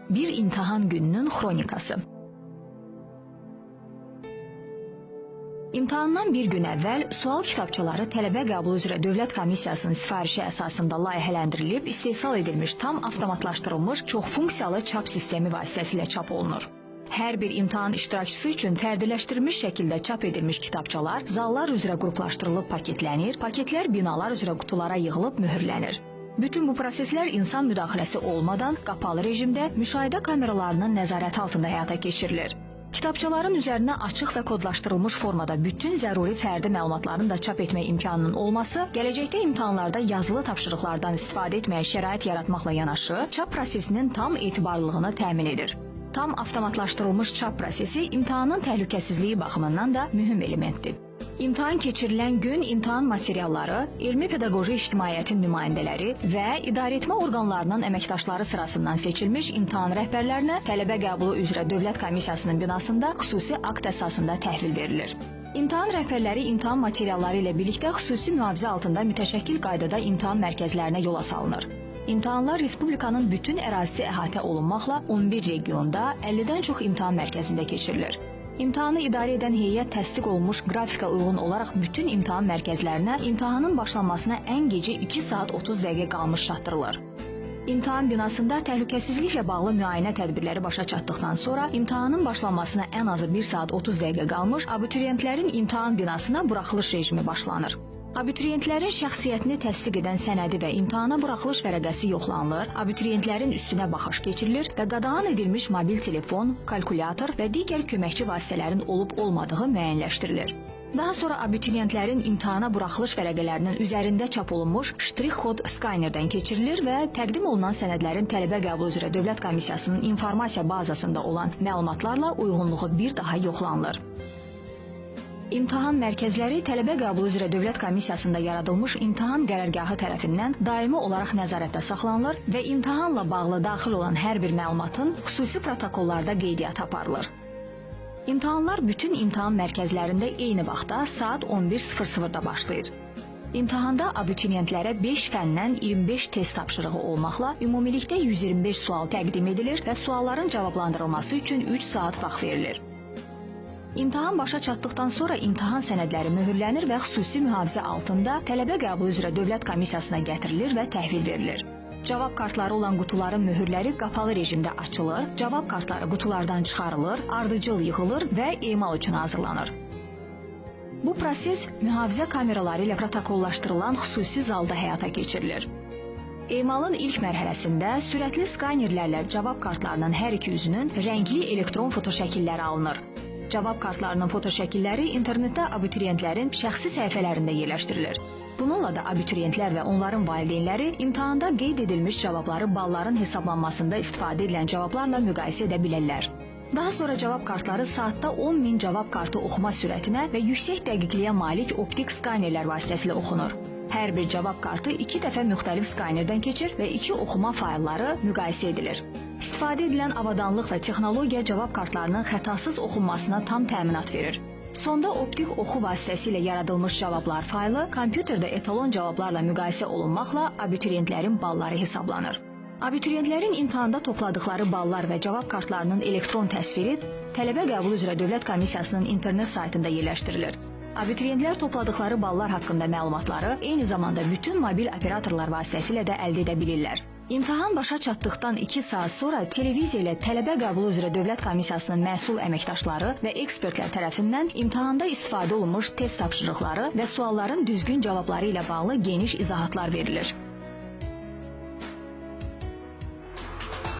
Bir imtahan gününün xronikası. İmtahandan bir gün əvvəl sual kitabçaları tələbə qəbulu üzrə Dövlət Komissiyasının sifarişi əsasında layihələndirilib, istehsal edilmiş tam avtomatlaşdırılmış çoxfunksiyalı çap sistemi vasitəsilə çap olunur. Hər bir imtahan iştirakçısı üçün fərdiləşdirilmiş şəkildə çap edilmiş kitabçalar zallar üzrə qruplaşdırılıb paketlənir, paketlər binalar üzrə qutulara yığılıb mühürlənir. Bütün bu proseslər insan müdaxiləsi olmadan qapalı rejimdə müşahidə kameralarının nəzarəti altında həyata keçirilir. Kitabçaların üzərinə açıq və kodlaşdırılmış formada bütün zəruri fərdi məlumatların da çap etmək imkanının olması, gələcəkdə imtahanlarda yazılı tapşırıqlardan istifadə etməyə şərait yaratmaqla yanaşı, çap prosesinin tam etibarlılığını təmin edir. Tam avtomatlaşdırılmış çap prosesi imtahanın təhlükəsizliyi baxımından da mühüm elementdir. İmtahan keçirilən gün imtahan materialları, elmi-pedaqoji ictimaiyyətin nümayəndələri və idarəetmə orqanlarının əməkdaşları sırasından seçilmiş imtahan rəhbərlərinə tələbə qəbulu üzrə Dövlət Komissiyasının binasında xüsusi akt əsasında təhvil verilir. İmtahan rəhbərləri imtahan materialları ilə birlikdə xüsusi mühafizə altında mütəşəkkil qaydada imtahan mərkəzlərinə yola salınır. İmtahanlar Respublikanın bütün ərazisi əhatə olunmaqla 11 regionda 50-dən çox imtahan mərkəzində keçirilir. İmtahanı idarə edən heyət təsdiq olunmuş qrafika uyğun olaraq bütün imtahan mərkəzlərinə imtahanın başlanmasına ən gecə 2 saat 30 dəqiqə qalmış çatdırılır. İmtahan binasında təhlükəsizliklə bağlı müayinə tədbirləri başa çatdıqdan sonra imtahanın başlanmasına ən azı 1 saat 30 dəqiqə qalmış abituriyentlərin imtahan binasına buraxılış rejimi başlanır. Abituriyentlərin şəxsiyyətini təsdiq edən sənədi və imtahana buraxılış vərəqəsi yoxlanılır, abituriyentlərin üstünə baxış keçirilir və qadağan edilmiş mobil telefon, kalkulyator və digər köməkçi vasitələrin olub-olmadığı müəyyənləşdirilir. Daha sonra abituriyentlərin imtahana buraxılış vərəqələrinin üzərində çap olunmuş ştrix kod skanerdən keçirilir və təqdim olunan sənədlərin tələbə qəbulu üzrə Dövlət Komissiyasının informasiya bazasında olan məlumatlarla uyğunluğu bir daha yoxlanılır. İmtahan mərkəzləri tələbə qəbulu üzrə Dövlət Komissiyasında yaradılmış imtahan qərargahı tərəfindən daimi olaraq nəzarətdə saxlanılır və imtahanla bağlı daxil olan hər bir məlumatın xüsusi protokollarda qeydiyyat aparılır. İmtahanlar bütün imtahan mərkəzlərində eyni vaxtda saat 11:00-da başlayır. İmtahanda abituriyentlərə 5 fəndən 25 test tapşırığı olmaqla ümumilikdə 125 sual təqdim edilir və sualların cavablandırılması üçün 3 saat vaxt verilir. İmtahan başa çatdıqdan sonra imtahan sənədləri mühürlənir və xüsusi mühafizə altında tələbə qəbulu üzrə Dövlət Komissiyasına gətirilir və təhvil verilir. Cavab kartları olan qutuların mühürləri qapalı rejimdə açılır, cavab kartları qutulardan çıxarılır, ardıcıl yığılır və emal üçün hazırlanır. Bu proses mühafizə kameraları ilə protokollaşdırılan xüsusi zalda həyata keçirilir. Emalın ilk mərhələsində sürətli skanerlərlə cavab kartlarının hər iki üzünün rəngli elektron fotoşəkilləri alınır. Cavab kartlarının fotoşəkilləri internetdə abituriyentlərin şəxsi səhifələrində yerləşdirilir. Bununla da abituriyentlər və onların valideynləri imtahanda qeyd edilmiş cavabları balların hesablanmasında istifadə edilən cavablarla müqayisə edə bilərlər. Daha sonra cavab kartları saatda 10.000 cavab kartı oxuma sürətinə və yüksək dəqiqliyə malik optik skanerlər vasitəsilə oxunur. Hər bir cavab kartı 2 dəfə müxtəlif skanerdən keçir və 2 oxuma faylları müqayisə edilir. İstifadə edilən avadanlıq və texnologiya cavab kartlarının xətasız oxunmasına tam təminat verir. Sonda optik oxu vasitəsilə yaradılmış cavablar faylı kompüterdə etalon cavablarla müqayisə olunmaqla abituriyentlərin balları hesablanır. Abituriyentlərin imtahanda topladıkları ballar və cavab kartlarının elektron təsviri tələbə qəbulu üzrə Dövlət Komissiyasının internet saytında yerləşdirilir. Abituriyentlər topladıkları ballar haqqında məlumatları eyni zamanda bütün mobil operatorlar vasitəsilə də əldə edə bilirlər. İmtahan başa çatdıqdan 2 saat sonra televiziya ilə tələbə qəbulu üzrə Dövlət Komissiyasının məsul əməkdaşları və ekspertlər tərəfindən imtahanda istifadə olunmuş test tapşırıqları və sualların düzgün cavabları ilə bağlı geniş izahatlar verilir.